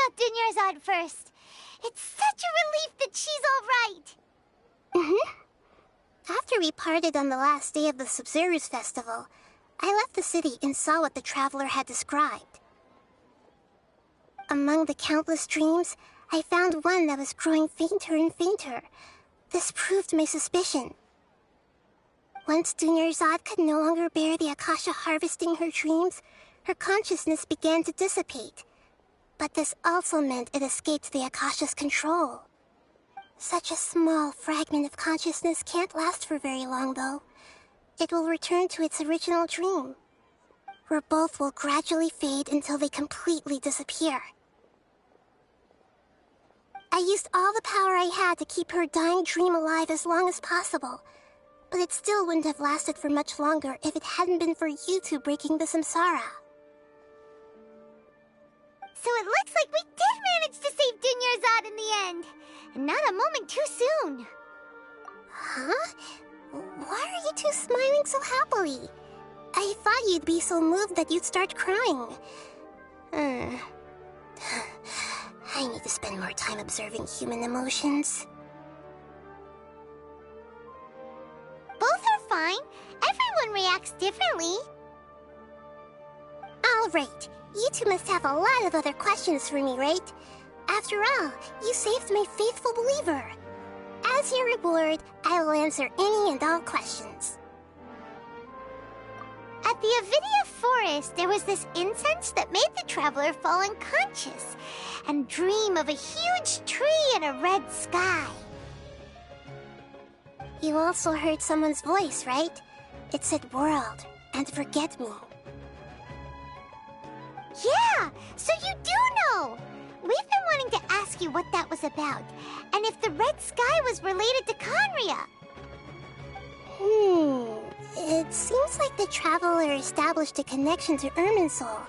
about Dunyarzad first. It's such a relief that she's all right. After we parted on the last day of the Sumeru's festival, I left the city and saw what the traveler had described. Among the countless dreams, I found one that was growing fainter and fainter. This proved my suspicion. Once Dunyarzad could no longer bear the Akasha harvesting her dreams, her consciousness began to dissipate. But this also meant it escaped the Akasha's control. Such a small fragment of consciousness can't last for very long, though. It will return to its original dream, where both will gradually fade until they completely disappear. I used all the power I had to keep her dying dream alive as long as possible, but it still wouldn't have lasted for much longer if it hadn't been for you two breaking the samsara. So it looks like we did manage to save Dunyarzad in the end, and not a moment too soon. Huh? Why are you two smiling so happily? I thought you'd be so moved that you'd start crying. I need to spend more time observing human emotions. Both are fine. Everyone reacts differently. All right. You two must have a lot of other questions for me, right? After all, you saved my faithful believer. As your reward, I will answer any and all questions. At the Avidia forest, there was this incense that made the traveler fall unconscious and dream of a huge tree and a red sky. You also heard someone's voice, right? It said world and forget me. Yeah, so you do know! We've been wanting to ask you what that was about, and if the red sky was related to Conria. It seems like the traveler established a connection to Irminsul.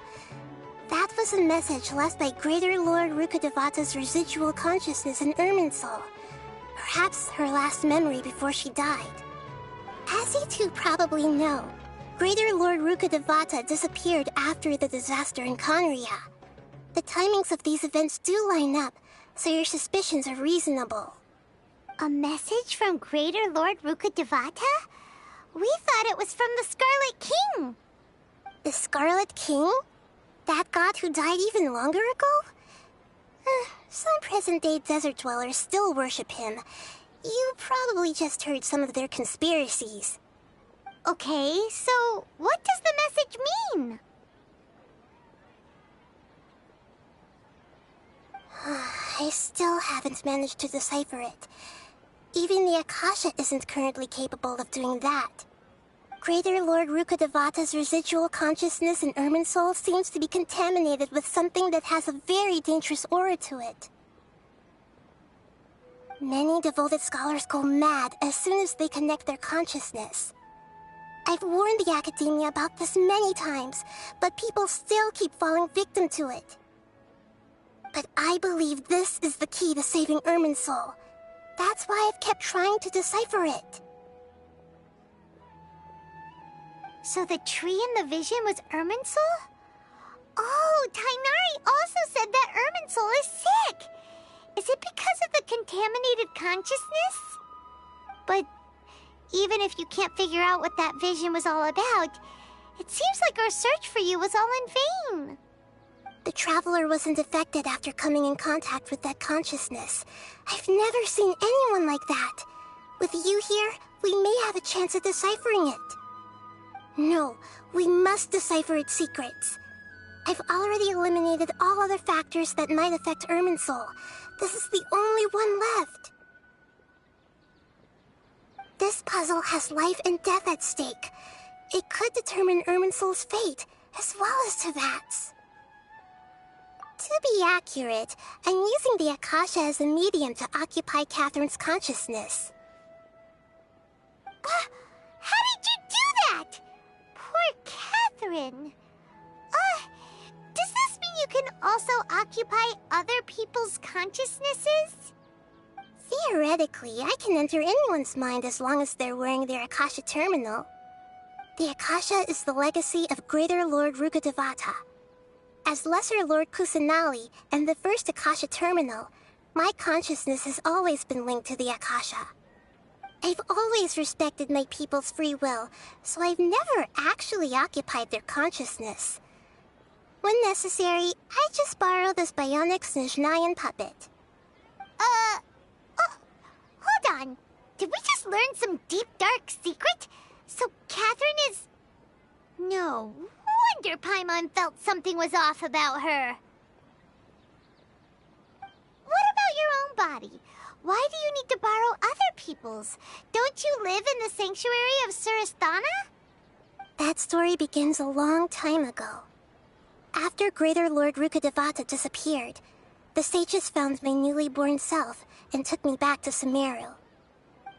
That was a message left by Greater Lord Rukkhadevata's residual consciousness in Irminsul. Perhaps her last memory before she died. As you two probably know, Greater Lord Rukkhadevata disappeared after the disaster in Conria. The timings of these events do line up, so your suspicions are reasonable. A message from Greater Lord Rukkhadevata? We thought it was from the Scarlet King. The Scarlet King? That god who died even longer ago? Some present-day desert dwellers still worship him. You probably just heard some of their conspiracies. Okay, so what does the message mean? I still haven't managed to decipher it. Even the Akasha isn't currently capable of doing that. Greater Lord Rukkhadevata's residual consciousness in Irminsul seems to be contaminated with something that has a very dangerous aura to it. Many devoted scholars go mad as soon as they connect their consciousness. I've warned the academia about this many times, but people still keep falling victim to it. But I believe this is the key to saving Irminsul. That's why I've kept trying to decipher it. So the tree in the vision was Irminsul? Oh, Tainari also said that Irminsul is sick. Is it because of the contaminated consciousness? But even if you can't figure out what that vision was all about, it seems like our search for you was all in vain. The traveler wasn't affected after coming in contact with that consciousness. I've never seen anyone like that. With you here, we may have a chance at deciphering it. No, we must decipher its secrets. I've already eliminated all other factors that might affect Irminsul. This is the only one left. This puzzle has life and death at stake. It could determine Irminsul's fate, as well as Tevat's. To be accurate, I'm using the Akasha as a medium to occupy Catherine's consciousness. How did you do that? Poor Catherine. Does this mean you can also occupy other people's consciousnesses? Theoretically, I can enter anyone's mind as long as they're wearing their Akasha terminal. The Akasha is the legacy of Greater Lord Rukkhadevata. As Lesser Lord Kusanali and the first Akasha terminal, my consciousness has always been linked to the Akasha. I've always respected my people's free will, so I've never actually occupied their consciousness. When necessary, I just borrow this bionic Snezhnayan puppet. Oh, hold on. Did we just learn some deep, dark secret? So Catherine is... No wonder Paimon felt something was off about her. What about your own body? Why do you need to borrow other people's? Don't you live in the sanctuary of Surasthana? That story begins a long time ago. After Greater Lord Rukkhadevata disappeared, the sages found my newly born self and took me back to Sumeru.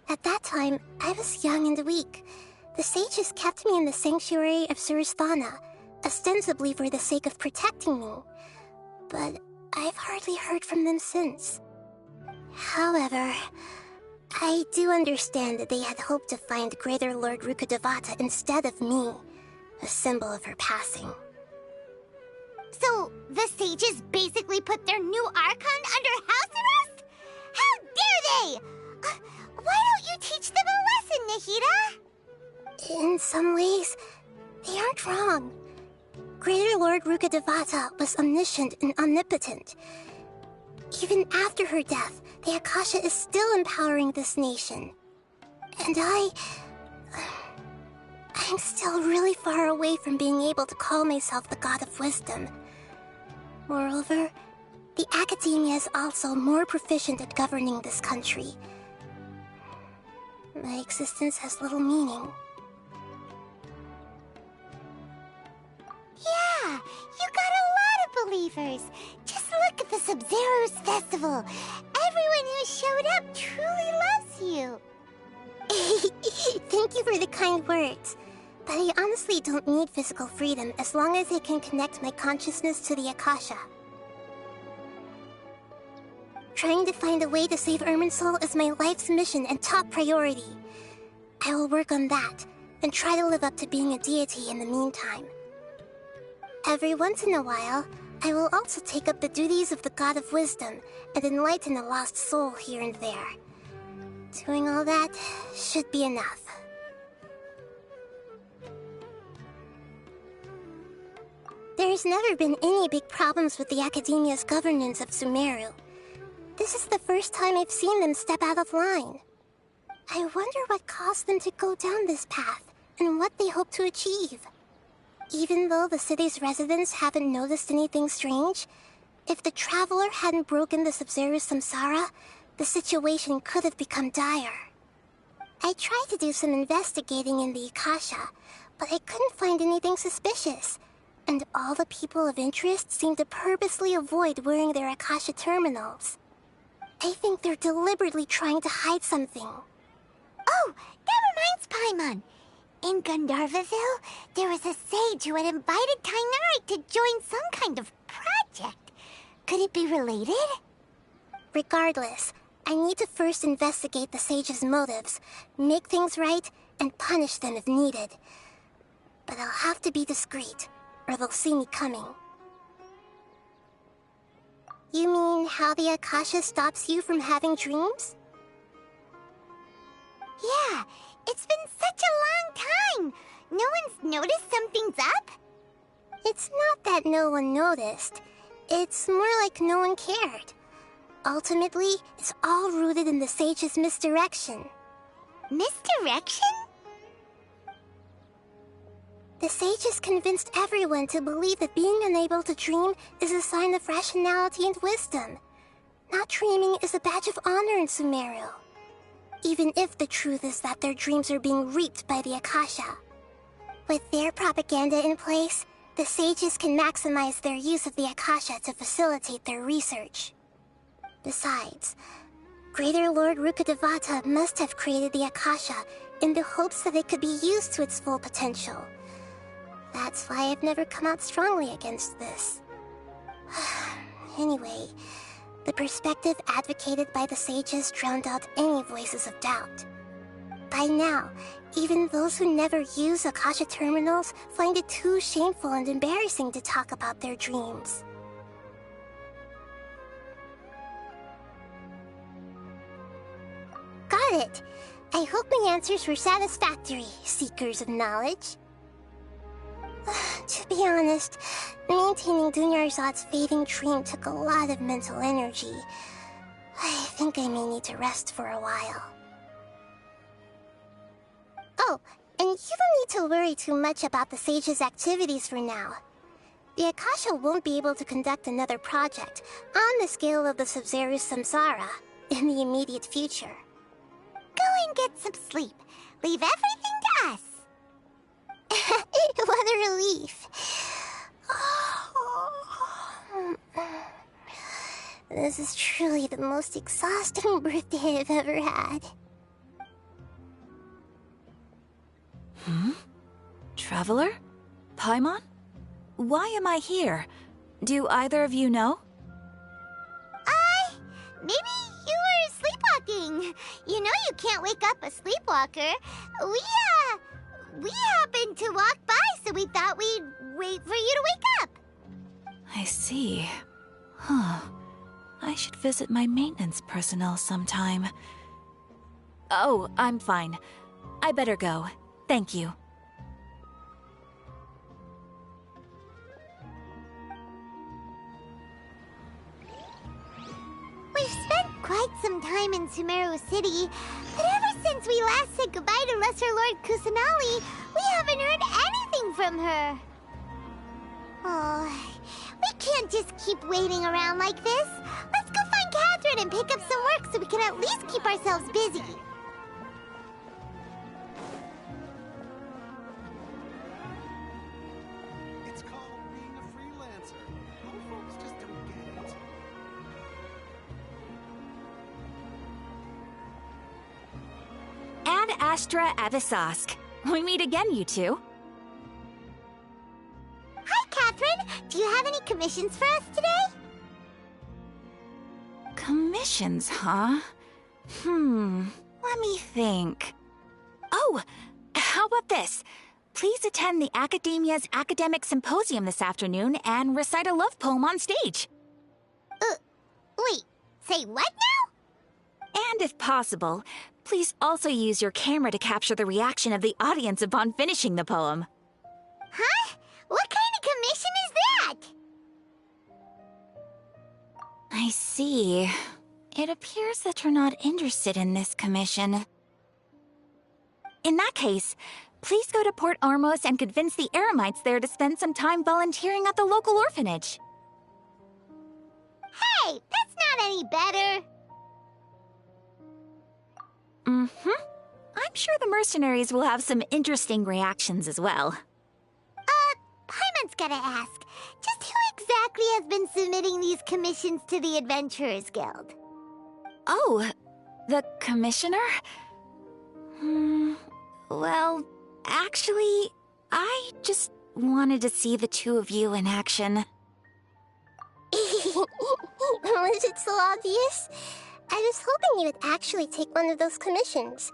At that time, I was young and weak. The sages kept me in the sanctuary of Surasthana, ostensibly for the sake of protecting me. But I've hardly heard from them since. However, I do understand that they had hoped to find Greater Lord Rukkhadevata instead of me, a symbol of her passing. So, the sages basically put their new Archon under house arrest? How dare they! Why don't you teach them a lesson, Nahida? In some ways, they aren't wrong. Greater Lord Rukkhadevata was omniscient and omnipotent. Even after her death, the Akasha is still empowering this nation. And I'm still really far away from being able to call myself the God of Wisdom. Moreover, the Academia is also more proficient at governing this country. My existence has little meaning. Yeah, you got a lot of believers. Just look at the Sub-Zero's festival. Everyone who showed up truly loves you. Thank you for the kind words. But I honestly don't need physical freedom as long as I can connect my consciousness to the Akasha. Trying to find a way to save Irminsul is my life's mission and top priority. I will work on that, and try to live up to being a deity in the meantime. Every once in a while, I will also take up the duties of the God of Wisdom and enlighten a lost soul here and there. Doing all that should be enough. There's never been any big problems with the Academia's governance of Sumeru. This is the first time I've seen them step out of line. I wonder what caused them to go down this path, and what they hope to achieve. Even though the city's residents haven't noticed anything strange, if the Traveler hadn't broken the Sub-Zero's samsara, the situation could have become dire. I tried to do some investigating in the Akasha, but I couldn't find anything suspicious, and all the people of interest seem to purposely avoid wearing their Akasha terminals. I think they're deliberately trying to hide something. Oh, that reminds Paimon. In Gandharvaville, there was a sage who had invited Tainari to join some kind of project. Could it be related? Regardless, I need to first investigate the sage's motives, make things right, and punish them if needed. But I'll have to be discreet, or they'll see me coming. You mean how the Akasha stops you from having dreams? Yeah, it's been such a long time. No one's noticed something's up? It's not that no one noticed. It's more like no one cared. Ultimately, it's all rooted in the sage's misdirection. Misdirection? The sages convinced everyone to believe that being unable to dream is a sign of rationality and wisdom. Not dreaming is a badge of honor in Sumeru. Even if the truth is that their dreams are being reaped by the Akasha. With their propaganda in place, the sages can maximize their use of the Akasha to facilitate their research. Besides, Greater Lord Rukkhadevata must have created the Akasha in the hopes that it could be used to its full potential. That's why I've never come out strongly against this. Anyway, the perspective advocated by the sages drowned out any voices of doubt. By now, even those who never use Akasha terminals find it too shameful and embarrassing to talk about their dreams. Got it. I hope my answers were satisfactory, seekers of knowledge. To be honest, maintaining Dunyarzad's fading dream took a lot of mental energy. I think I may need to rest for a while. Oh, and you don't need to worry too much about the Sage's activities for now. The Akasha won't be able to conduct another project on the scale of the Sumeru Samsara in the immediate future. Go and get some sleep. Leave everything to us. What a relief. This is truly the most exhausting birthday I've ever had. Traveler? Paimon? Why am I here? Do either of you know? Maybe you were sleepwalking. You know you can't wake up a sleepwalker. We happened to walk by, so we thought we'd wait for you to wake up. I see. Huh. I should visit my maintenance personnel sometime. Oh, I'm fine. I better go. Thank you. We've spent quite some time in Sumeru City, but ever since we last said goodbye to Lesser Lord Kusanali, we haven't heard anything from her. Oh, we can't just keep waiting around like this. Let's go find Catherine and pick up some work so we can at least keep ourselves busy. It's called being a freelancer. Most folks just don't get it. Ad Astra Avisask. We meet again, you two. Hi, Catherine. Do you have any commissions for us today? Commissions, huh? Let me think. Oh, how about this? Please attend the Academia's Academic Symposium this afternoon and recite a love poem on stage. Wait, say what now? And if possible, please also use your camera to capture the reaction of the audience upon finishing the poem. Huh? What kind of commission is that? I see. It appears that you're not interested in this commission. In that case, please go to Port Armos and convince the Eremites there to spend some time volunteering at the local orphanage. Hey, that's not any better. I'm sure the mercenaries will have some interesting reactions as well. Paimon's gotta ask, just who exactly has been submitting these commissions to the Adventurers Guild? Oh, the commissioner? Well, actually, I just wanted to see the two of you in action. Was it so obvious? I was hoping you would actually take one of those commissions.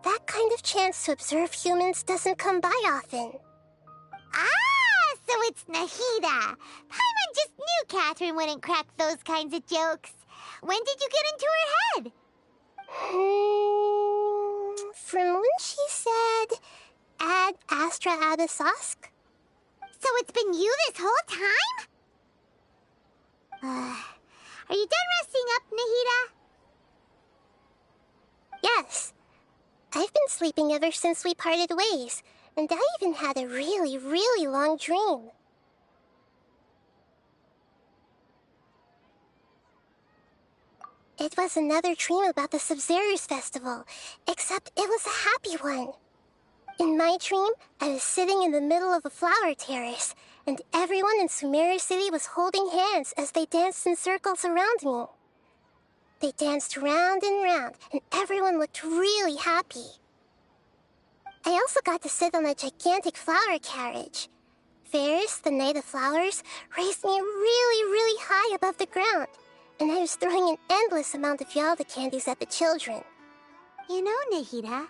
That kind of chance to observe humans doesn't come by often. Ah, so it's Nahida. Paimon just knew Catherine wouldn't crack those kinds of jokes. When did you get into her head? From when she said, Ad Astra Abisask? So it's been you this whole time? Are you done resting up, Nahida? Yes. I've been sleeping ever since we parted ways, and I even had a really, really long dream. It was another dream about the Sub-Zerus festival, except it was a happy one. In my dream, I was sitting in the middle of a flower terrace, and everyone in Sumeru City was holding hands as they danced in circles around me. They danced round and round, and everyone looked really happy. I also got to sit on a gigantic flower carriage. Ferris, the Knight of Flowers, raised me really, really high above the ground, and I was throwing an endless amount of Yalda candies at the children. You know, Nahida,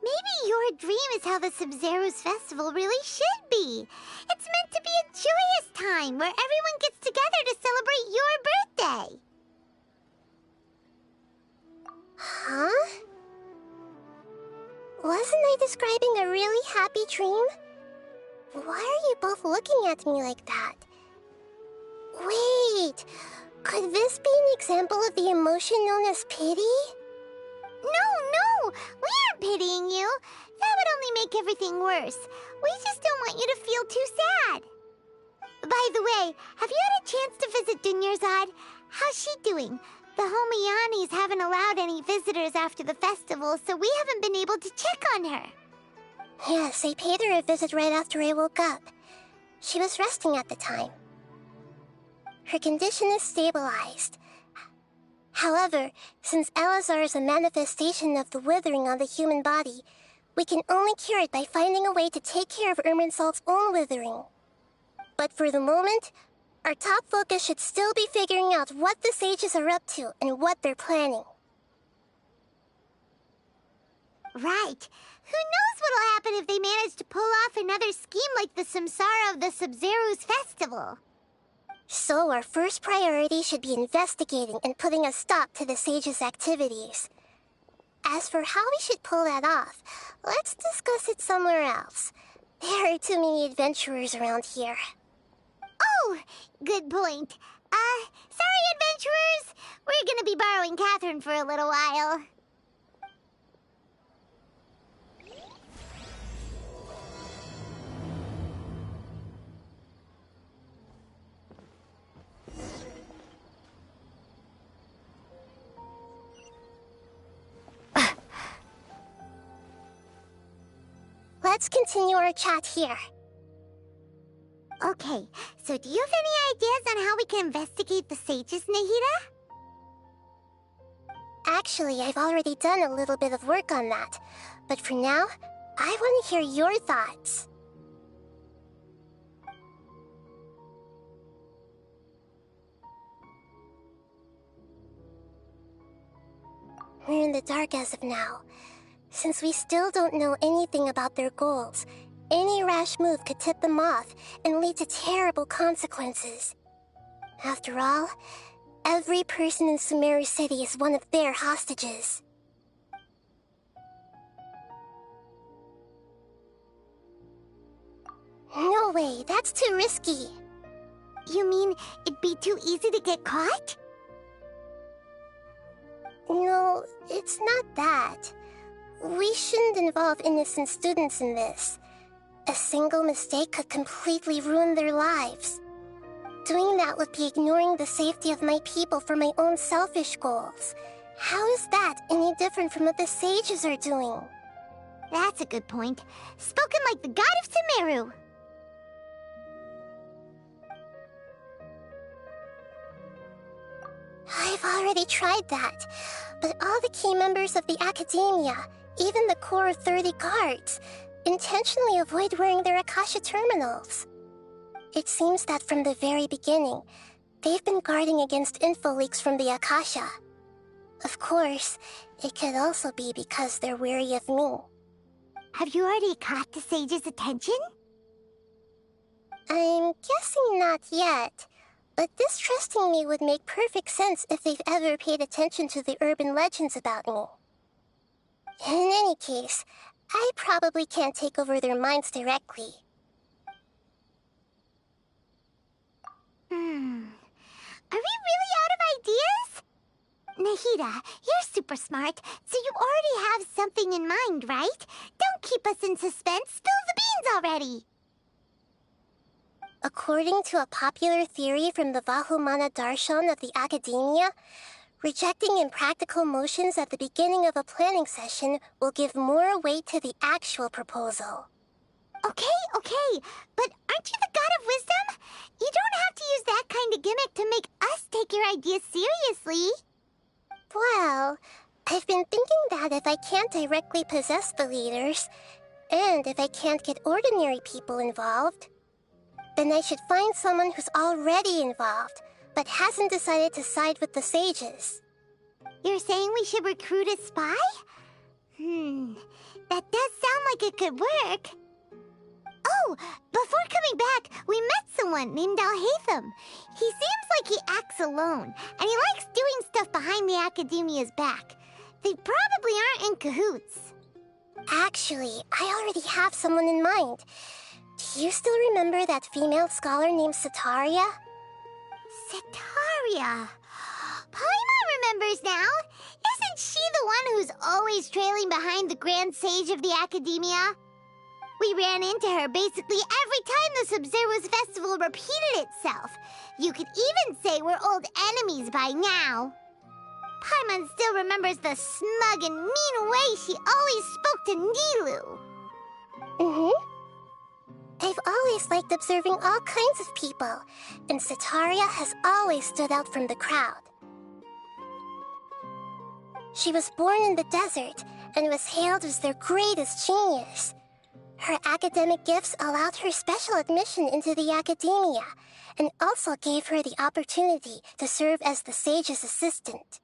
Maybe your dream is how the Sumeru's festival really should be. It's meant to be a joyous time where everyone gets together to celebrate your birthday. Huh? Wasn't I describing a really happy dream? Why are you both looking at me like that? Wait, could this be an example of the emotion known as pity? No, we aren't pitying you. That would only make everything worse. We just don't want you to feel too sad. By the way, have you had a chance to visit Dunyarzad? How's she doing? The Homiyanis haven't allowed any visitors after the festival, so we haven't been able to check on her. Yes, I paid her a visit right after I woke up. She was resting at the time. Her condition is stabilized. However, since Elazar is a manifestation of the withering on the human body, we can only cure it by finding a way to take care of Irminsul's own withering. But for the moment, our top focus should still be figuring out what the sages are up to and what they're planning. Right. Who knows what'll happen if they manage to pull off another scheme like the Samsara of the Sub-Zero's festival. So our first priority should be investigating and putting a stop to the sages' activities. As for how we should pull that off, let's discuss it somewhere else. There are too many adventurers around here. Oh, good point. Sorry, adventurers. We're gonna be borrowing Catherine for a little while. Let's continue our chat here. Okay, so do you have any ideas on how we can investigate the sages, Nahida? Actually, I've already done a little bit of work on that. But for now, I want to hear your thoughts. We're in the dark as of now. Since we still don't know anything about their goals, any rash move could tip them off and lead to terrible consequences. After all, every person in Sumeru City is one of their hostages. No way, that's too risky. You mean it'd be too easy to get caught? No, it's not that. We shouldn't involve innocent students in this. A single mistake could completely ruin their lives. Doing that would be ignoring the safety of my people for my own selfish goals. How is that any different from what the sages are doing? That's a good point. Spoken like the god of Sumeru. I've already tried that, but all the key members of the Academia, even the core of 30 guards, intentionally avoid wearing their Akasha terminals. It seems that from the very beginning, they've been guarding against info leaks from the Akasha. Of course, it could also be because they're wary of me. Have you already caught the sage's attention? I'm guessing not yet, but distrusting me would make perfect sense if they've ever paid attention to the urban legends about me. In any case, I probably can't take over their minds directly. Are we really out of ideas? Nahida, you're super smart, so you already have something in mind, right? Don't keep us in suspense. Spill the beans already. According to a popular theory from the Vahumana Darshan of the Academia, rejecting impractical motions at the beginning of a planning session will give more weight to the actual proposal. Okay, but aren't you the god of wisdom? You don't have to use that kind of gimmick to make us take your ideas seriously. Well, I've been thinking that if I can't directly possess the leaders, and if I can't get ordinary people involved, then I should find someone who's already involved, but hasn't decided to side with the sages. You're saying we should recruit a spy? That does sound like it could work. Oh, before coming back, we met someone named Alhaitham. He seems like he acts alone, and he likes doing stuff behind the Academia's back. They probably aren't in cahoots. Actually, I already have someone in mind. Do you still remember that female scholar named Setaria? Setaria. Paimon remembers now. Isn't she the one who's always trailing behind the Grand Sage of the Academia? We ran into her basically every time the Sumeru festival repeated itself. You could even say we're old enemies by now. Paimon still remembers the smug and mean way she always spoke to Nilou. Mm-hmm. I've always liked observing all kinds of people, and Setaria has always stood out from the crowd. She was born in the desert and was hailed as their greatest genius. Her academic gifts allowed her special admission into the Academia, and also gave her the opportunity to serve as the sage's assistant.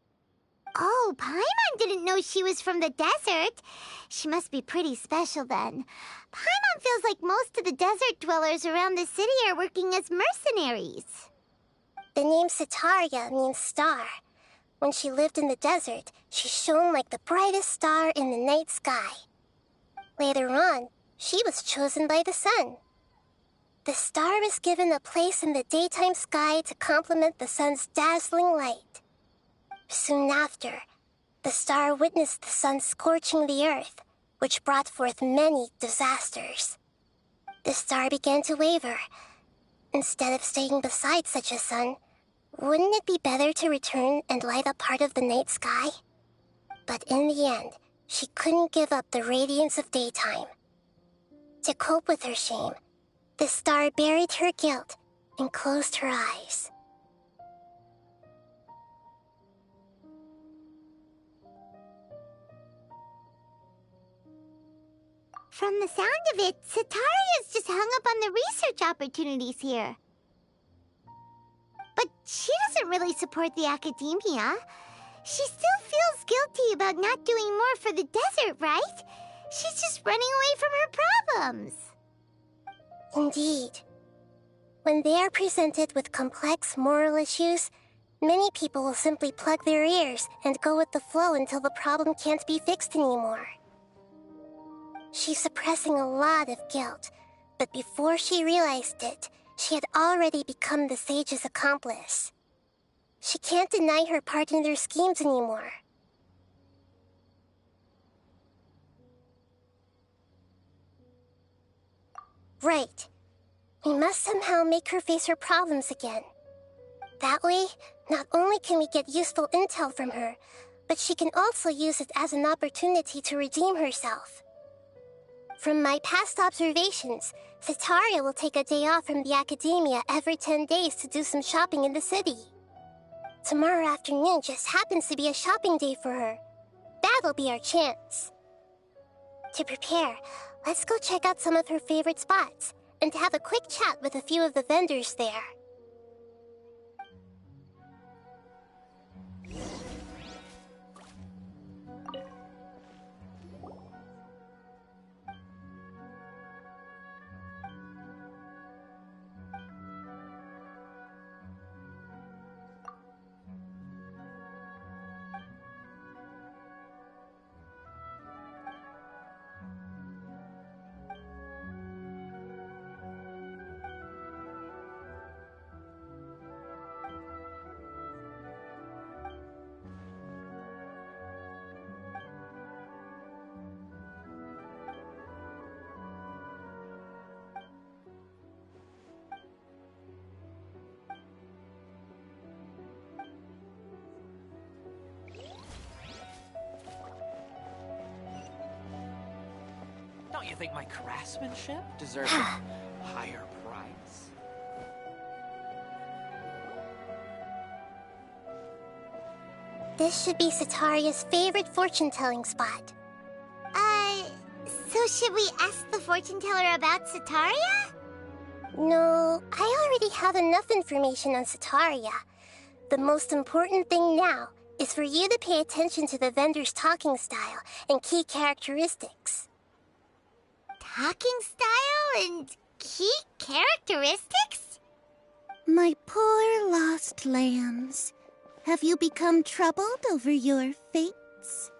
Oh, Paimon didn't know she was from the desert. She must be pretty special then. Paimon feels like most of the desert dwellers around the city are working as mercenaries. The name Setaria means star. When she lived in the desert, she shone like the brightest star in the night sky. Later on, she was chosen by the sun. The star was given a place in the daytime sky to complement the sun's dazzling light. Soon after, the star witnessed the sun scorching the earth, which brought forth many disasters. The star began to waver. Instead of staying beside such a sun, wouldn't it be better to return and light up part of the night sky? But in the end, she couldn't give up the radiance of daytime. To cope with her shame, the star buried her guilt and closed her eyes. From the sound of it, Setaria's just hung up on the research opportunities here. But she doesn't really support the Academia. She still feels guilty about not doing more for the desert, right? She's just running away from her problems. Indeed. When they are presented with complex moral issues, many people will simply plug their ears and go with the flow until the problem can't be fixed anymore. She's suppressing a lot of guilt, but before she realized it, she had already become the sage's accomplice. She can't deny her part in their schemes anymore. Right. We must somehow make her face her problems again. That way, not only can we get useful intel from her, but she can also use it as an opportunity to redeem herself. From my past observations, Setaria will take a day off from the Academia every 10 days to do some shopping in the city. Tomorrow afternoon just happens to be a shopping day for her. That'll be our chance. To prepare, let's go check out some of her favorite spots, and have a quick chat with a few of the vendors there. Don't you think my craftsmanship deserves a higher price? This should be Setaria's favorite fortune-telling spot. So should we ask the fortune teller about Setaria? No, I already have enough information on Setaria. The most important thing now is for you to pay attention to the vendor's talking style and key characteristics. talking style and key characteristics? My poor lost lambs. Have you become troubled over your fates?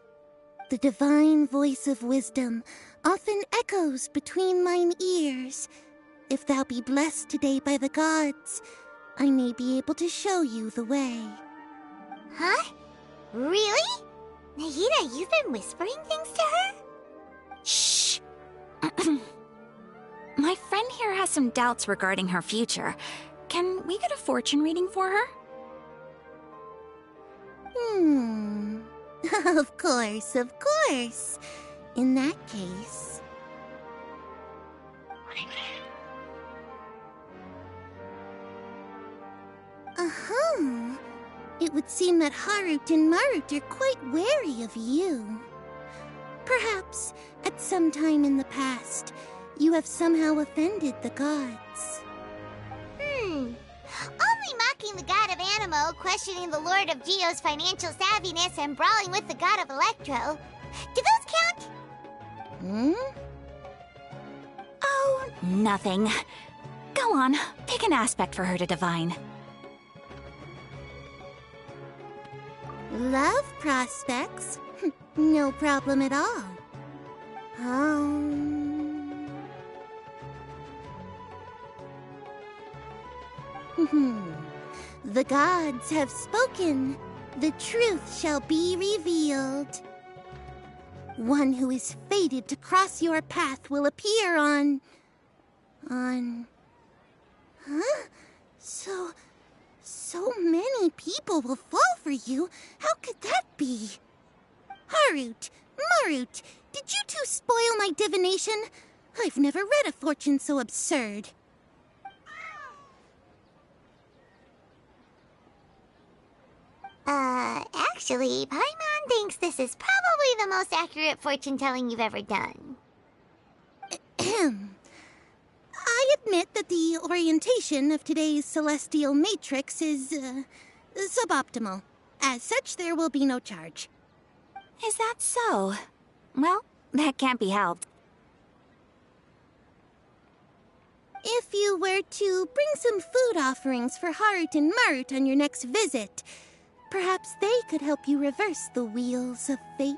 The divine voice of wisdom often echoes between mine ears. If thou be blessed today by the gods, I may be able to show you the way. Huh? Really? Nahida, you've been whispering things to her? Shh! My friend here has some doubts regarding her future. Can we get a fortune reading for her? Of course, of course. In that case... Uh-huh. It would seem that Harut and Marut are quite wary of you. Perhaps, at some time in the past, you have somehow offended the gods. Only mocking the god of Animo, questioning the Lord of Geo's financial savviness, and brawling with the god of Electro. Do those count? Oh, nothing. Go on, pick an aspect for her to divine. Love prospects? No problem at all. The gods have spoken. The truth shall be revealed. One who is fated to cross your path will appear on... Huh? So many people will fall for you. How could that be? Harut, Marut, did you two spoil my divination? I've never read a fortune so absurd. Actually, Paimon thinks this is probably the most accurate fortune-telling you've ever done. I admit that the orientation of today's celestial matrix is, suboptimal. As such, there will be no charge. Is that so? Well, that can't be helped. If you were to bring some food offerings for Harut and Marut on your next visit, perhaps they could help you reverse the wheels of fate.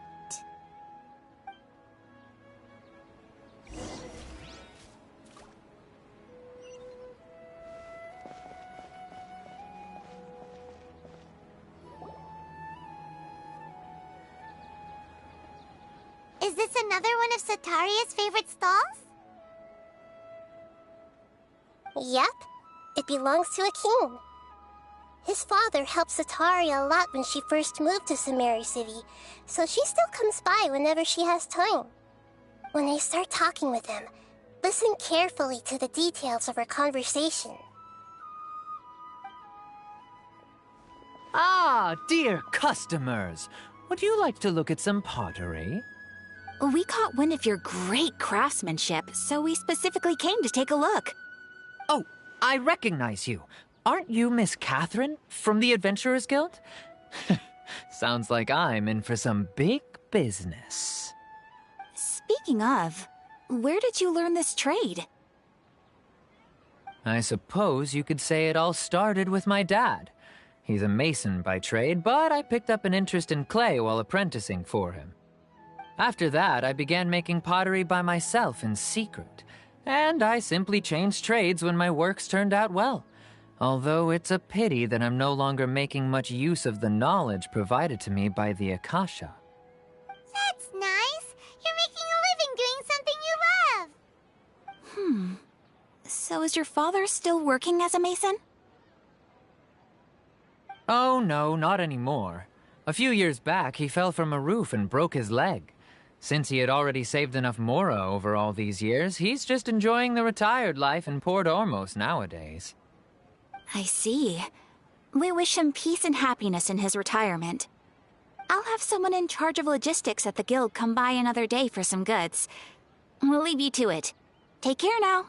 Is this another one of Sataria's favorite stalls? Yep. It belongs to a king. His father helped Sataria a lot when she first moved to Sumeru City, so she still comes by whenever she has time. When I start talking with him, listen carefully to the details of our conversation. Ah, dear customers! Would you like to look at some pottery? We caught wind of your great craftsmanship, so we specifically came to take a look. Oh, I recognize you. Aren't you Miss Catherine from the Adventurers Guild? Sounds like I'm in for some big business. Speaking of, where did you learn this trade? I suppose you could say it all started with my dad. He's a mason by trade, but I picked up an interest in clay while apprenticing for him. After that, I began making pottery by myself in secret, and I simply changed trades when my works turned out well. Although it's a pity that I'm no longer making much use of the knowledge provided to me by the Akasha. That's nice. You're making a living doing something you love. So is your father still working as a mason? Oh no, not anymore. A few years back, he fell from a roof and broke his leg. Since he had already saved enough mora over all these years, he's just enjoying the retired life in Port Ormos nowadays. I see. We wish him peace and happiness in his retirement. I'll have someone in charge of logistics at the guild come by another day for some goods. We'll leave you to it. Take care now.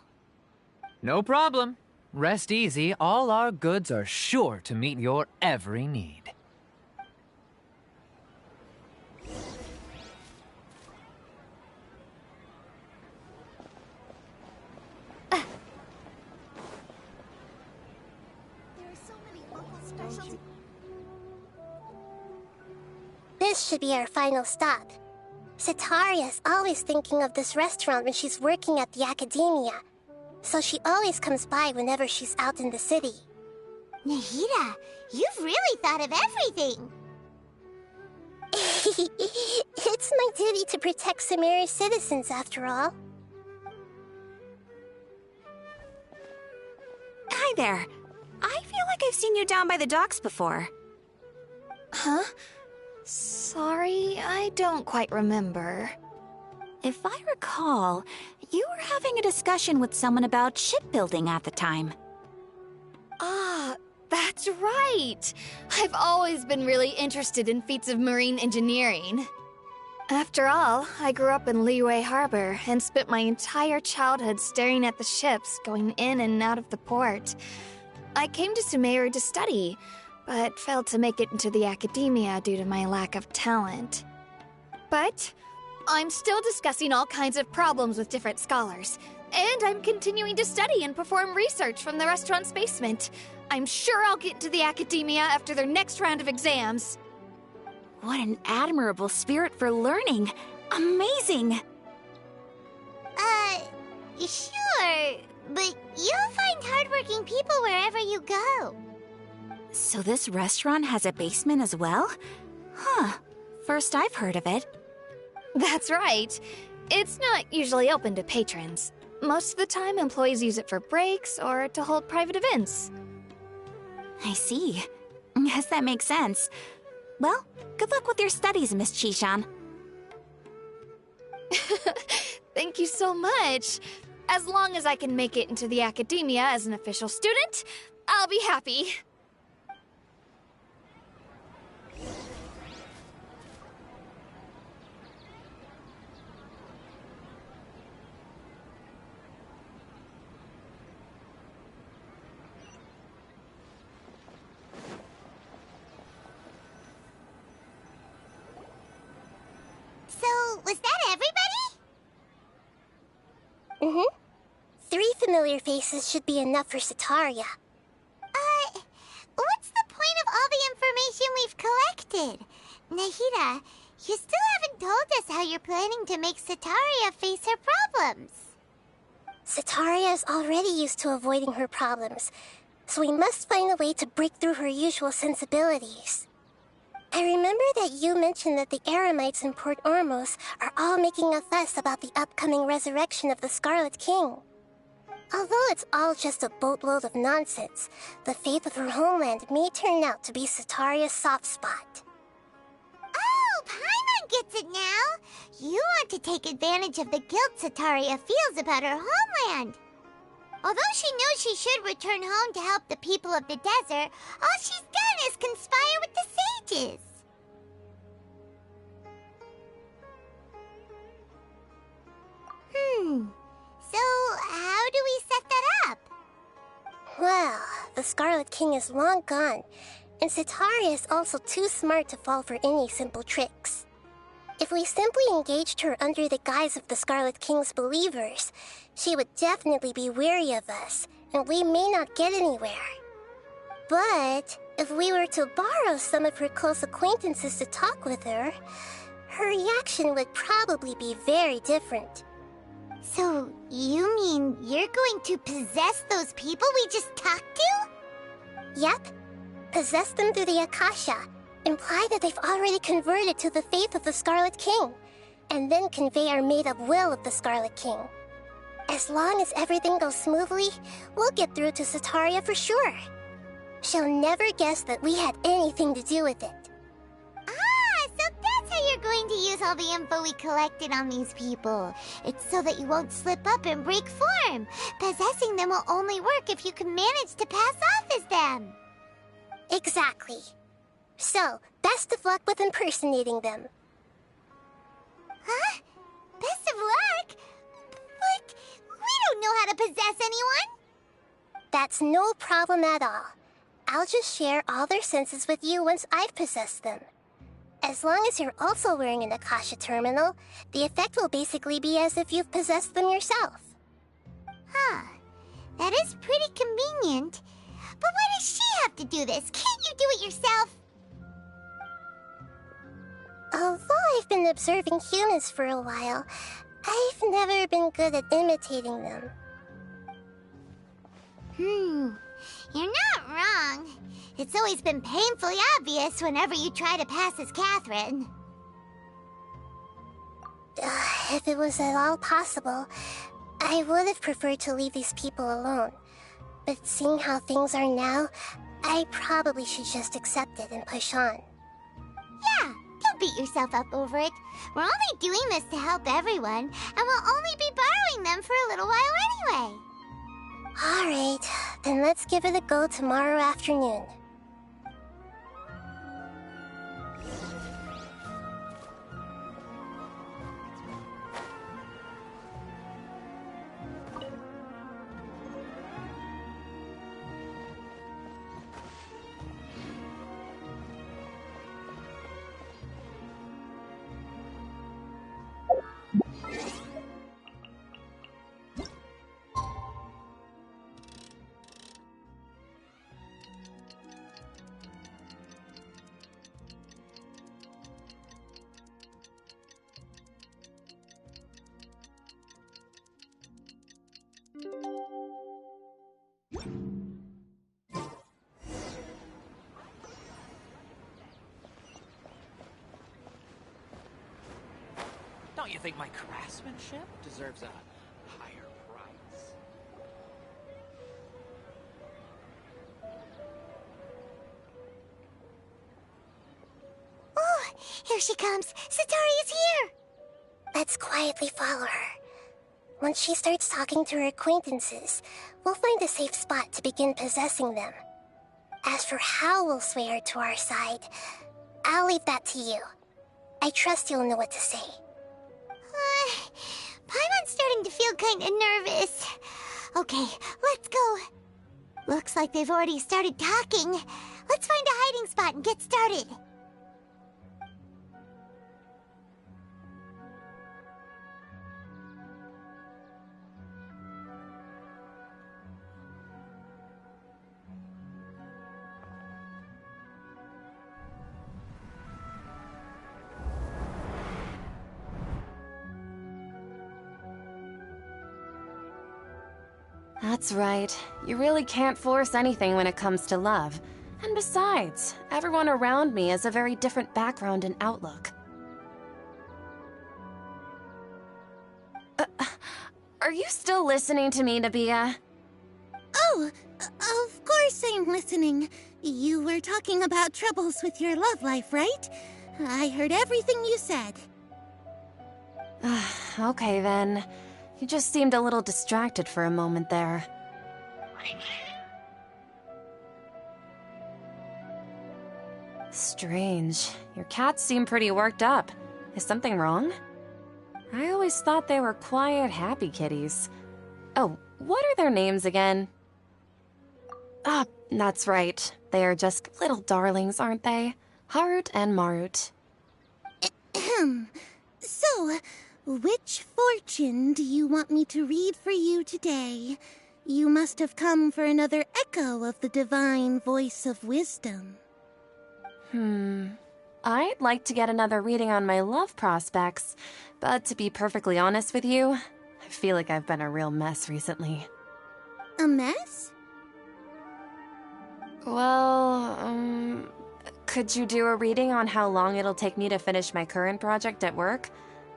No problem. Rest easy, all our goods are sure to meet your every need. This should be our final stop. Cetaria's always thinking of this restaurant when she's working at the academia, so she always comes by whenever she's out in the city. Nahida, you've really thought of everything. It's my duty to protect Sumeru's citizens, after all. Hi there. I feel like I've seen you down by the docks before. Huh? Sorry, I don't quite remember. If I recall, you were having a discussion with someone about shipbuilding at the time. Ah, that's right! I've always been really interested in feats of marine engineering. After all, I grew up in Liyue Harbor and spent my entire childhood staring at the ships going in and out of the port. I came to Sumeru to study, but failed to make it into the academia due to my lack of talent. But I'm still discussing all kinds of problems with different scholars, and I'm continuing to study and perform research from the restaurant's basement. I'm sure I'll get into the academia after their next round of exams. What an admirable spirit for learning! Amazing! Sure, but you'll find hardworking people wherever you go. So this restaurant has a basement as well? Huh. First I've heard of it. That's right. It's not usually open to patrons. Most of the time, employees use it for breaks or to hold private events. I see. Guess that makes sense. Well, good luck with your studies, Miss Chishan. Thank you so much. As long as I can make it into the academia as an official student, I'll be happy. So, was that everybody? Mm-hmm. 3 familiar faces should be enough for Cetaria. What's the point of all the information we've collected? Nahida, you still haven't told us how you're planning to make Cetaria face her problems. Cetaria is already used to avoiding her problems, so we must find a way to break through her usual sensibilities. I remember that you mentioned that the Eremites in Port Ormos are all making a fuss about the upcoming resurrection of the Scarlet King. Although it's all just a boatload of nonsense, the fate of her homeland may turn out to be Cetaria's soft spot. Oh, Paimon gets it now! You want to take advantage of the guilt Cetaria feels about her homeland. Although she knows she should return home to help the people of the desert, all she's done is conspire with the sages. So, how do we set that up? Well, the Scarlet King is long gone, and Cetaria is also too smart to fall for any simple tricks. If we simply engaged her under the guise of the Scarlet King's believers, she would definitely be wary of us, and we may not get anywhere. But if we were to borrow some of her close acquaintances to talk with her, her reaction would probably be very different. So, you mean you're going to possess those people we just talked to? Yep. Possess them through the Akasha. Imply that they've already converted to the faith of the Scarlet King, and then convey our made-up will of the Scarlet King. As long as everything goes smoothly, we'll get through to Cetaria for sure. She'll never guess that we had anything to do with it. Ah, so that's how you're going to use all the info we collected on these people. It's so that you won't slip up and break form. Possessing them will only work if you can manage to pass off as them. Exactly. So, best of luck with impersonating them. Huh? Best of luck? But we don't know how to possess anyone. That's no problem at all. I'll just share all their senses with you once I've possessed them. As long as you're also wearing an Akasha terminal, the effect will basically be as if you've possessed them yourself. Huh. That is pretty convenient. But why does she have to do this? Can't you do it yourself? I've been observing humans for a while. I've never been good at imitating them. You're not wrong. It's always been painfully obvious whenever you try to pass as Catherine. If it was at all possible, I would have preferred to leave these people alone. But seeing how things are now, I probably should just accept it and push on. Yeah, don't beat yourself up over it. We're only doing this to help everyone, and we'll only be borrowing them for a little while anyway. Alright, then let's give it a go tomorrow afternoon. Don't you think my craftsmanship deserves a higher price? Oh, here she comes. Satori is here. Let's quietly follow her. Once she starts talking to her acquaintances, we'll find a safe spot to begin possessing them. As for how we'll sway her to our side, I'll leave that to you. I trust you'll know what to say. Paimon's starting to feel kinda nervous. Okay, let's go. Looks like they've already started talking. Let's find a hiding spot and get started. That's right. You really can't force anything when it comes to love. And besides, everyone around me has a very different background and outlook. Are you still listening to me, Nabia? Oh, of course I'm listening. You were talking about troubles with your love life, right? I heard everything you said. Okay then. You just seemed a little distracted for a moment there. Strange. Your cats seem pretty worked up. Is something wrong? I always thought they were quiet, happy kitties. Oh, what are their names again? Ah, that's right. They are just little darlings, aren't they? Harut and Marut. So, which fortune do you want me to read for you today? You must have come for another echo of the divine voice of wisdom. I'd like to get another reading on my love prospects, but to be perfectly honest with you, I feel like I've been a real mess recently. A mess? Well, could you do a reading on how long it'll take me to finish my current project at work?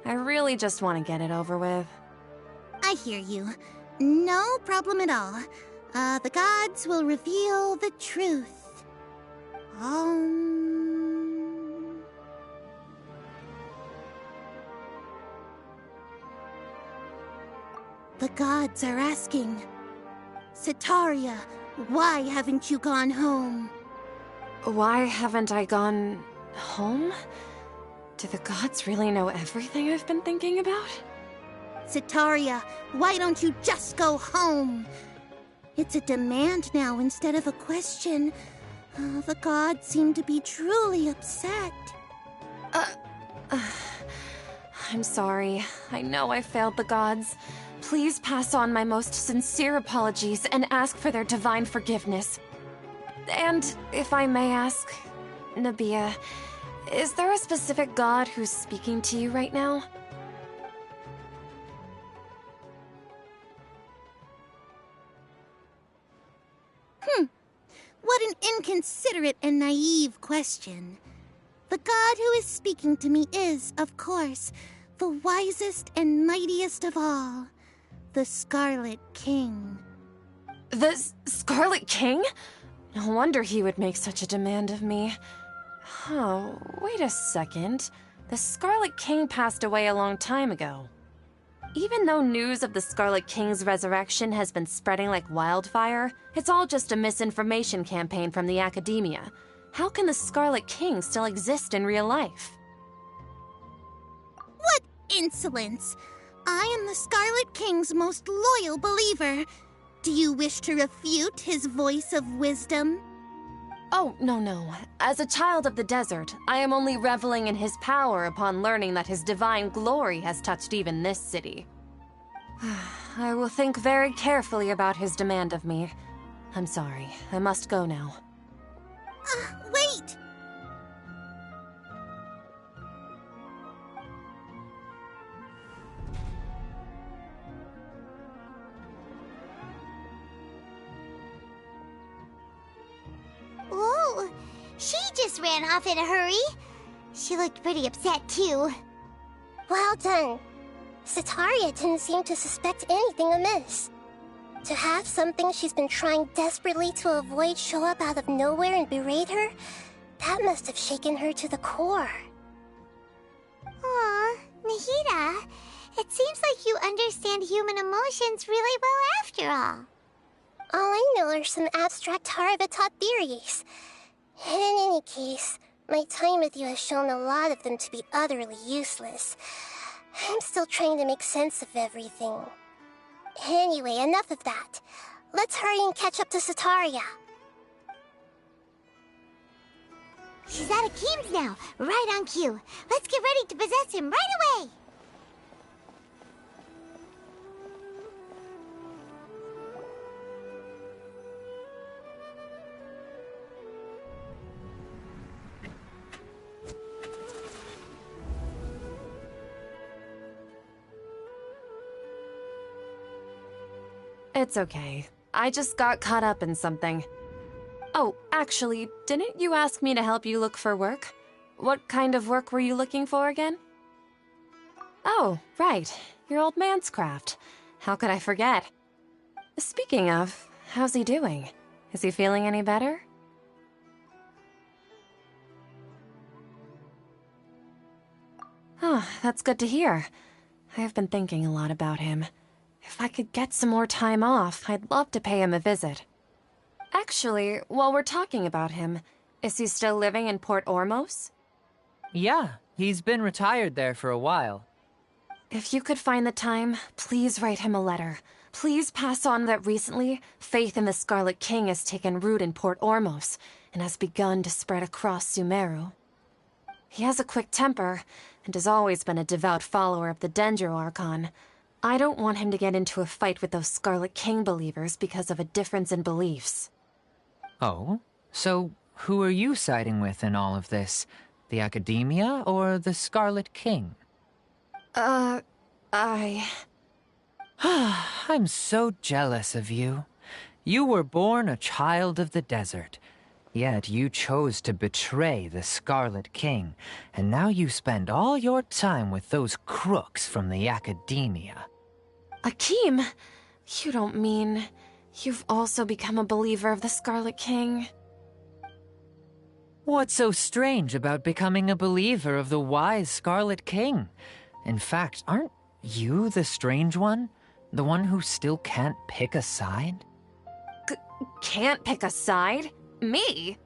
I really just want to get it over with. I hear you. No problem at all. The gods will reveal the truth. The gods are asking, Setaria, why haven't you gone home? Why haven't I gone home? Do the gods really know everything I've been thinking about? Setaria, why don't you just go home? It's a demand now instead of a question. The gods seem to be truly upset. I'm sorry. I know I failed the gods. Please pass on my most sincere apologies and ask for their divine forgiveness. And if I may ask, Nabia, is there a specific god who's speaking to you right now? What an inconsiderate and naive question. The god who is speaking to me is, of course, the wisest and mightiest of all, the Scarlet King. The Scarlet King? No wonder he would make such a demand of me. Oh, wait a second. The Scarlet King passed away a long time ago. Even though news of the Scarlet King's resurrection has been spreading like wildfire, it's all just a misinformation campaign from the academia. How can the Scarlet King still exist in real life? What insolence! I am the Scarlet King's most loyal believer. Do you wish to refute his voice of wisdom? Oh, no. As a child of the desert, I am only reveling in his power upon learning that his divine glory has touched even this city. I will think very carefully about his demand of me. I'm sorry, I must go now. Wait! Whoa, she just ran off in a hurry. She looked pretty upset, too. Well done. Sataria didn't seem to suspect anything amiss. To have something she's been trying desperately to avoid show up out of nowhere and berate her, that must have shaken her to the core. Aw, Nahida, it seems like you understand human emotions really well after all. All I know are some abstract Harvard-taught theories. And in any case, my time with you has shown a lot of them to be utterly useless. I'm still trying to make sense of everything. Anyway, enough of that. Let's hurry and catch up to Sataria. She's at Akeem's now, right on cue. Let's get ready to possess him right away! It's okay. I just got caught up in something. Oh, actually, didn't you ask me to help you look for work? What kind of work were you looking for again? Oh, right. Your old man's craft. How could I forget? Speaking of, how's he doing? Is he feeling any better? Oh, that's good to hear. I have been thinking a lot about him. If I could get some more time off, I'd love to pay him a visit. Actually, while we're talking about him, is he still living in Port Ormos? Yeah, he's been retired there for a while. If you could find the time, please write him a letter. Please pass on that recently, faith in the Scarlet King has taken root in Port Ormos and has begun to spread across Sumeru. He has a quick temper and has always been a devout follower of the Dendro Archon. I don't want him to get into a fight with those Scarlet King believers because of a difference in beliefs. Oh? So who are you siding with in all of this? The Academia or the Scarlet King? I'm so jealous of you. You were born a child of the desert, yet you chose to betray the Scarlet King, and now you spend all your time with those crooks from the Academia. Akeem, you don't mean you've also become a believer of the Scarlet King? What's so strange about becoming a believer of the wise Scarlet King? In fact, aren't you the strange one? The one who still can't pick a side? Can't pick a side? Me?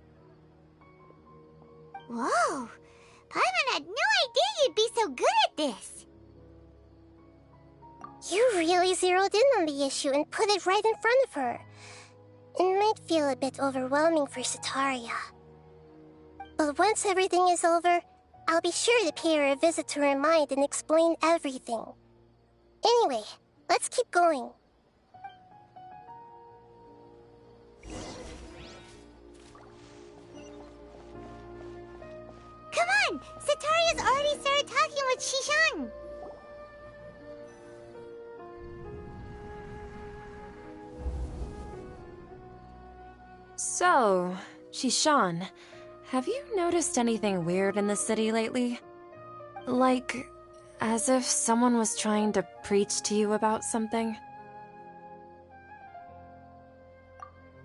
Whoa, Paimon had no idea you'd be so good at this. You really zeroed in on the issue and put it right in front of her. It might feel a bit overwhelming for Sataria. But once everything is over, I'll be sure to pay her a visit to her mind and explain everything. Anyway, let's keep going. Come on! Sataria's already started talking with Shishan! So, Shishan, have you noticed anything weird in the city lately? Like, as if someone was trying to preach to you about something?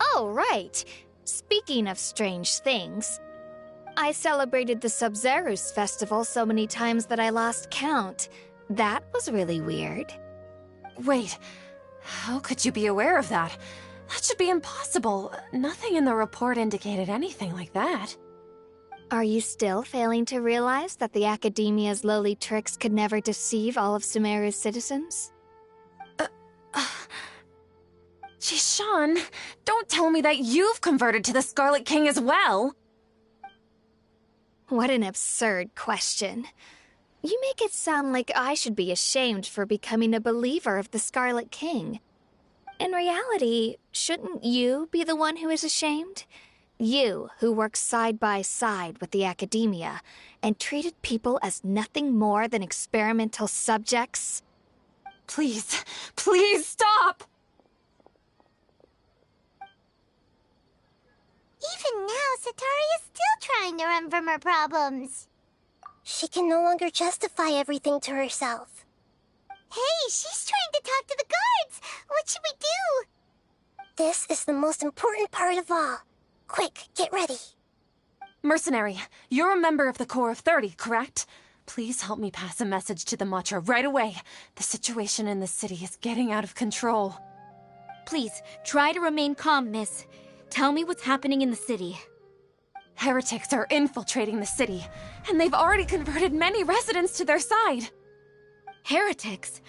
Oh, right. Speaking of strange things, I celebrated the Sub-Zerus festival so many times that I lost count. That was really weird. Wait, how could you be aware of that? That should be impossible. Nothing in the report indicated anything like that. Are you still failing to realize that the Academia's lowly tricks could never deceive all of Sumeru's citizens? Shishan, don't tell me that you've converted to the Scarlet King as well! What an absurd question. You make it sound like I should be ashamed for becoming a believer of the Scarlet King. In reality, shouldn't you be the one who is ashamed? You, who worked side by side with the Academia and treated people as nothing more than experimental subjects? Please, please stop! Even now, Sataria's still trying to run from her problems. She can no longer justify everything to herself. Hey, she's trying to talk to the guards! What should we do? This is the most important part of all. Quick, get ready. Mercenary, you're a member of the Corps of 30, correct? Please help me pass a message to the Matcha right away. The situation in the city is getting out of control. Please, try to remain calm, miss. Tell me what's happening in the city. Heretics are infiltrating the city, and they've already converted many residents to their side. Heretics?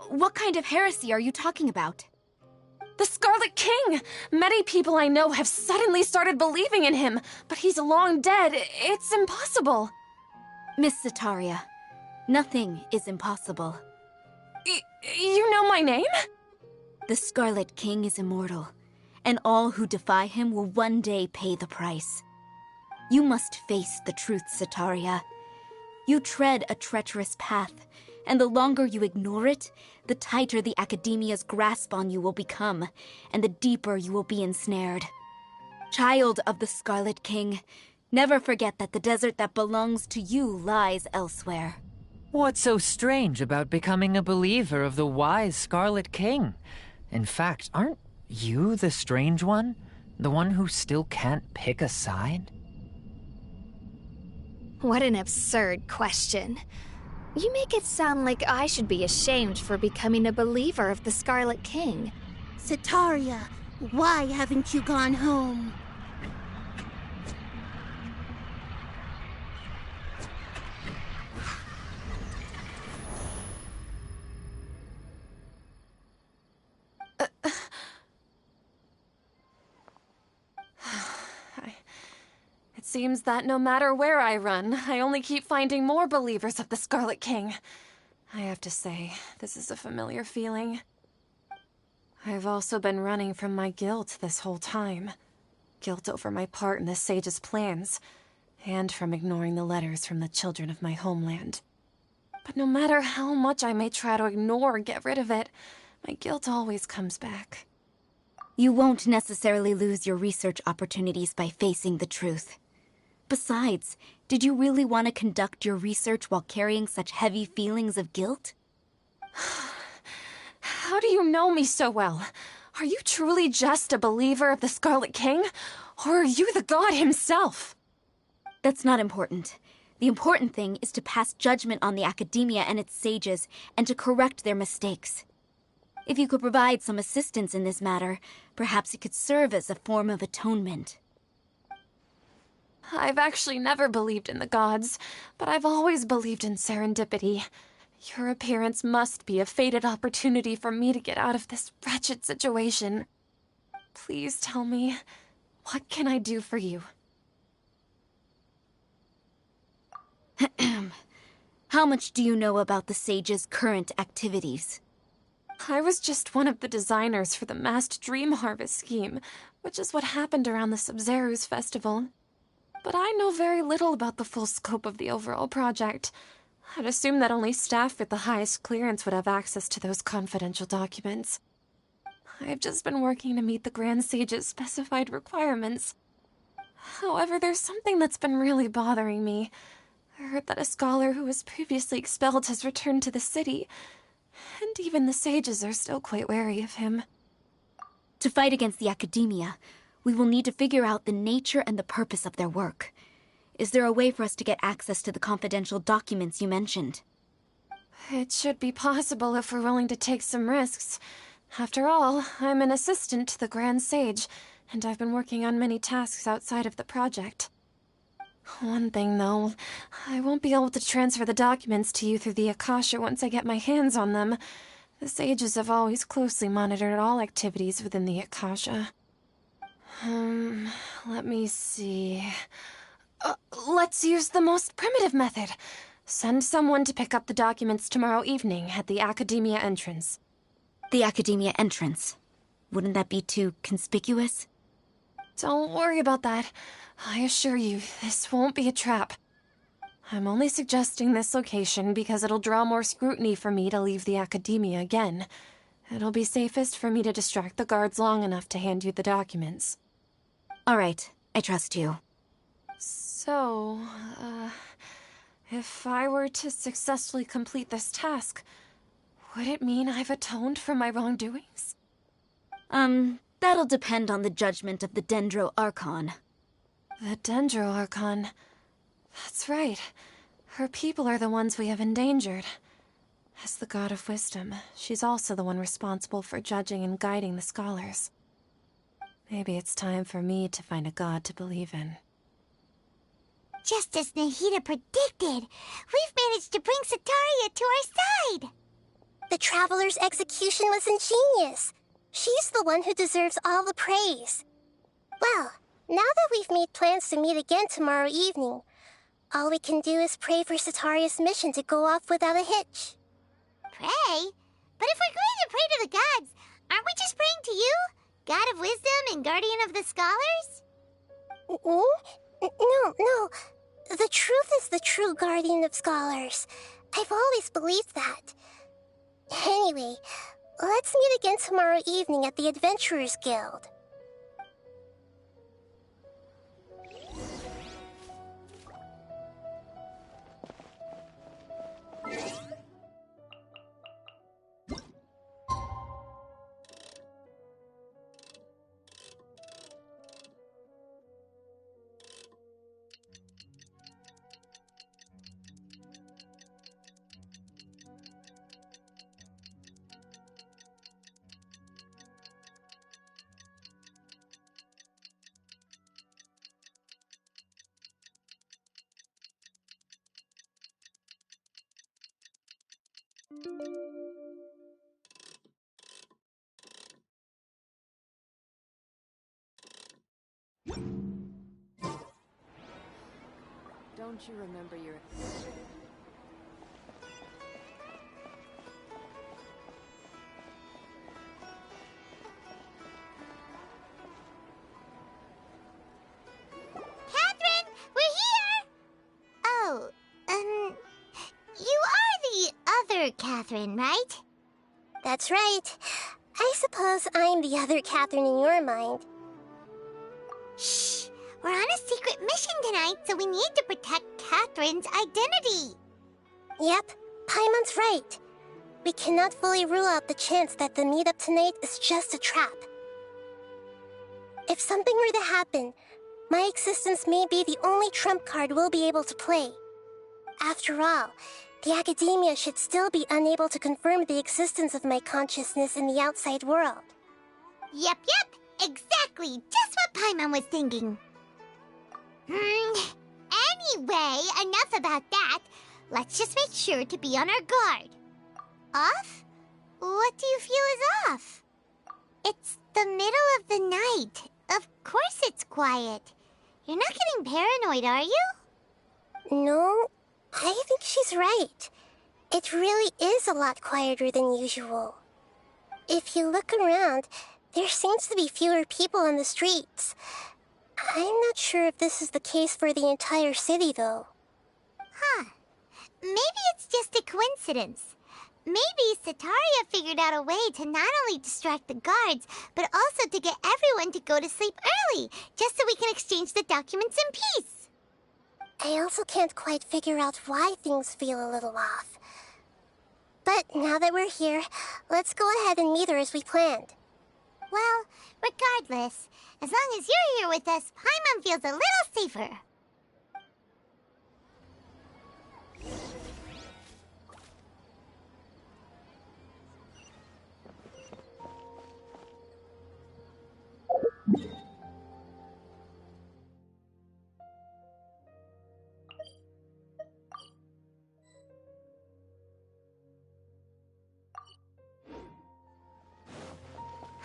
What kind of heresy are you talking about? The Scarlet King! Many people I know have suddenly started believing in him, but he's long dead. It's impossible. Miss Sataria, nothing is impossible. You know my name? The Scarlet King is immortal, and all who defy him will one day pay the price. You must face the truth, Sataria. You tread a treacherous path, and the longer you ignore it, the tighter the Academia's grasp on you will become, and the deeper you will be ensnared. Child of the Scarlet King, never forget that the desert that belongs to you lies elsewhere. What's so strange about becoming a believer of the wise Scarlet King? In fact, aren't you the strange one? The one who still can't pick a side? What an absurd question. You make it sound like I should be ashamed for becoming a believer of the Scarlet King. Sataria, why haven't you gone home? It seems that no matter where I run, I only keep finding more believers of the Scarlet King. I have to say, this is a familiar feeling. I've also been running from my guilt this whole time. Guilt over my part in the Sage's plans, and from ignoring the letters from the children of my homeland. But no matter how much I may try to ignore or get rid of it, my guilt always comes back. You won't necessarily lose your research opportunities by facing the truth. Besides, did you really want to conduct your research while carrying such heavy feelings of guilt? How do you know me so well? Are you truly just a believer of the Scarlet King? Or are you the god himself? That's not important. The important thing is to pass judgment on the Academia and its sages, and to correct their mistakes. If you could provide some assistance in this matter, perhaps it could serve as a form of atonement. I've actually never believed in the gods, but I've always believed in serendipity. Your appearance must be a fated opportunity for me to get out of this wretched situation. Please tell me, what can I do for you? How much do you know about the Sage's current activities? I was just one of the designers for the massed dream harvest scheme, which is what happened around the Sub-Zerus festival. but I know very little about the full scope of the overall project. I'd assume that only staff with the highest clearance would have access to those confidential documents. I've just been working to meet the Grand Sage's specified requirements. However, there's something that's been really bothering me. I heard that a scholar who was previously expelled has returned to the city, and even the sages are still quite wary of him. To fight against the academia, we will need to figure out the nature and the purpose of their work. Is there a way for us to get access to the confidential documents you mentioned? It should be possible if we're willing to take some risks. After all, I'm an assistant to the Grand Sage, and I've been working on many tasks outside of the project. One thing, though, I won't be able to transfer the documents to you through the Akasha once I get my hands on them. The sages have always closely monitored all activities within the Akasha. Let me see... let's use the most primitive method. Send someone to pick up the documents tomorrow evening at the Academia entrance. The Academia entrance? Wouldn't that be too conspicuous? Don't worry about that. I assure you, this won't be a trap. I'm only suggesting this location because it'll draw more scrutiny for me to leave the Academia again. It'll be safest for me to distract the guards long enough to hand you the documents. All right, I trust you. So, if I were to successfully complete this task, would it mean I've atoned for my wrongdoings? That'll depend on the judgment of the Dendro Archon. The Dendro Archon. That's right. Her people are the ones we have endangered. As the God of Wisdom, she's also the one responsible for judging and guiding the scholars. Maybe it's time for me to find a god to believe in. Just as Nahida predicted, we've managed to bring Sataria to our side! The Traveler's execution was ingenious. She's the one who deserves all the praise. Well, now that we've made plans to meet again tomorrow evening, all we can do is pray for Sataria's mission to go off without a hitch. Pray? But if we're going to pray to the gods, aren't we just praying to you? God of Wisdom and Guardian of the Scholars? No. The truth is the true Guardian of Scholars. I've always believed that. Anyway, let's meet again tomorrow evening at the Adventurers Guild. Don't you remember your... Catherine, we're here! Oh, you are the other Catherine, right? That's right. I suppose I'm the other Catherine in your mind. Shh! We're on a secret mission tonight, so we need to protect Catherine's identity. Yep, Paimon's right. We cannot fully rule out the chance that the meetup tonight is just a trap. If something were to happen, my existence may be the only trump card we'll be able to play. After all, the Academia should still be unable to confirm the existence of my consciousness in the outside world. Yep, exactly, just what Paimon was thinking. Anyway, enough about that. Let's just make sure to be on our guard. Off? What do you feel is off? It's the middle of the night. Of course it's quiet. You're not getting paranoid, are you? No, I think she's right. It really is a lot quieter than usual. If you look around, there seems to be fewer people on the streets. I'm not sure if this is the case for the entire city, though. Huh. Maybe it's just a coincidence. Maybe Sataria figured out a way to not only distract the guards, but also to get everyone to go to sleep early, just so we can exchange the documents in peace. I also can't quite figure out why things feel a little off. But now that we're here, let's go ahead and meet her as we planned. Well, regardless, as long as you're here with us, Paimon feels a little safer.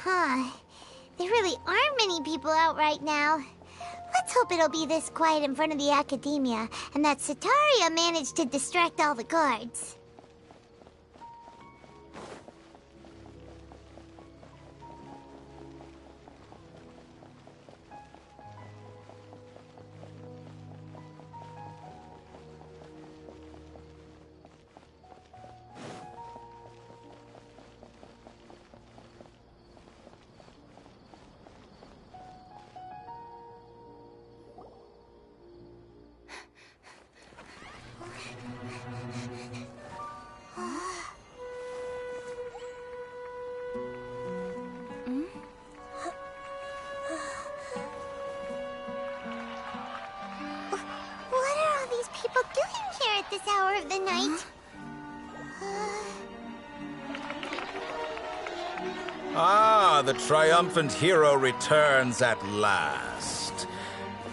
Huh. There really aren't many people out right now. Let's hope it'll be this quiet in front of the Academia, and that Sataria managed to distract all the guards. What are all these people doing here at this hour of the night? Ah, the triumphant hero returns at last.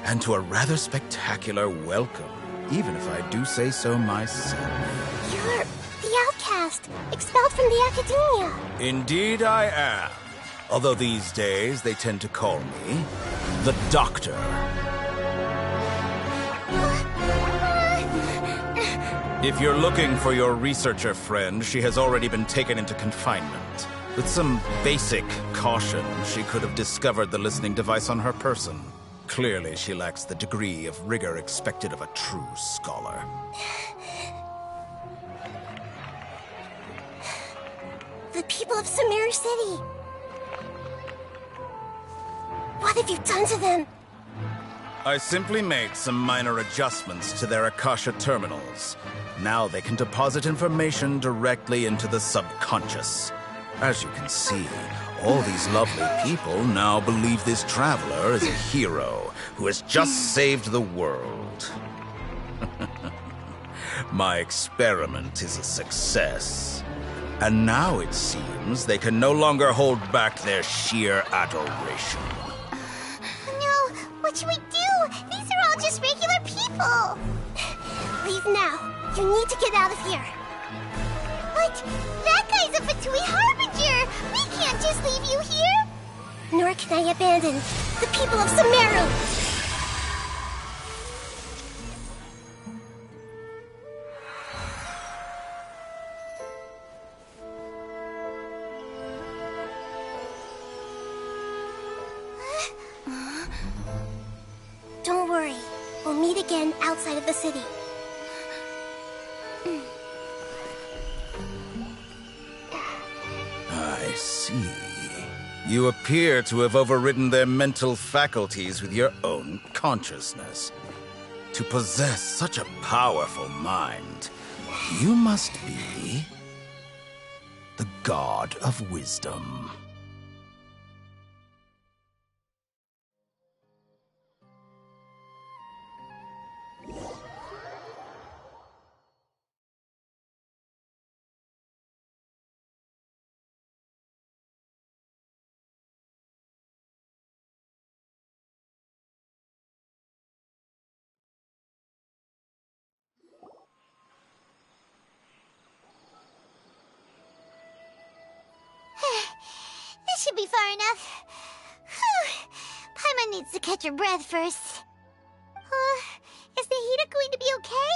And to a rather spectacular welcome, even if I do say so myself. You're the outcast, expelled from the Academia. Indeed I am. Although these days they tend to call me the Doctor. If you're looking for your researcher friend, she has already been taken into confinement. With some basic caution, she could have discovered the listening device on her person. Clearly, she lacks the degree of rigor expected of a true scholar. The people of Sumeru City. What have you done to them? I simply made some minor adjustments to their Akasha terminals. Now they can deposit information directly into the subconscious. As you can see, all these lovely people now believe this traveler is a hero who has just saved the world. My experiment is a success. And now it seems they can no longer hold back their sheer adoration. No, what should we do? These are all just regular people. Leave now. You need to get out of here. But that guy's a Fatui Harbinger. We can't just leave you here. Nor can I abandon the people of Sumeru. Don't worry. We'll meet again outside of the city. I see. You appear to have overridden their mental faculties with your own consciousness. To possess such a powerful mind, you must be the god of wisdom. This should be far enough. Whew. Paimon needs to catch her breath first. Is the Hida going to be okay?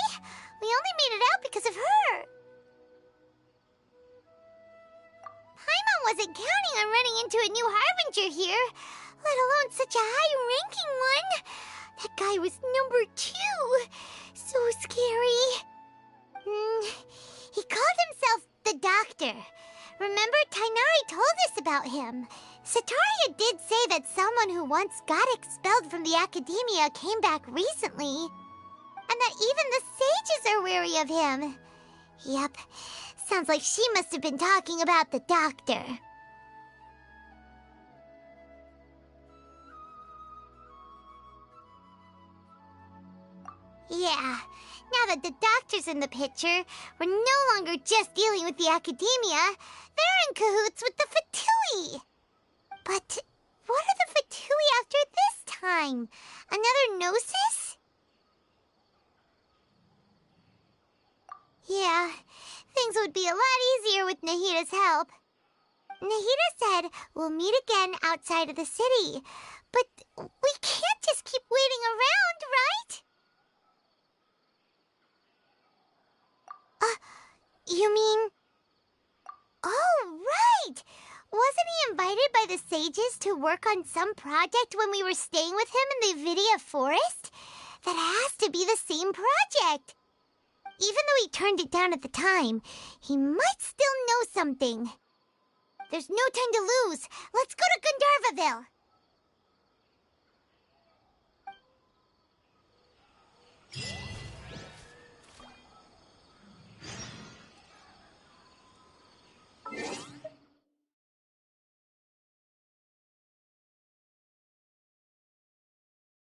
We only made it out because of her. Paimon wasn't counting on running into a new Harbinger here. let alone such a high-ranking one. That guy was number 2. So scary. He called himself the Doctor. Remember, Tainari told us about him. Sataria did say that someone who once got expelled from the Academia came back recently. And that even the sages are wary of him. Yep, sounds like she must have been talking about the Doctor. Yeah, now that the Doctor's in the picture, we're no longer just dealing with the Academia. They're in cahoots with the Fatui. But what are the Fatui after this time? Another Gnosis? Yeah, things would be a lot easier with Nahida's help. Nahida said we'll meet again outside of the city. But we can't just keep waiting around, right? You mean... Oh, right! Wasn't he invited by the sages to work on some project when we were staying with him in the Vidia Forest? That has to be the same project! Even though he turned it down at the time, he might still know something. There's no time to lose. Let's go to Gandharvaville.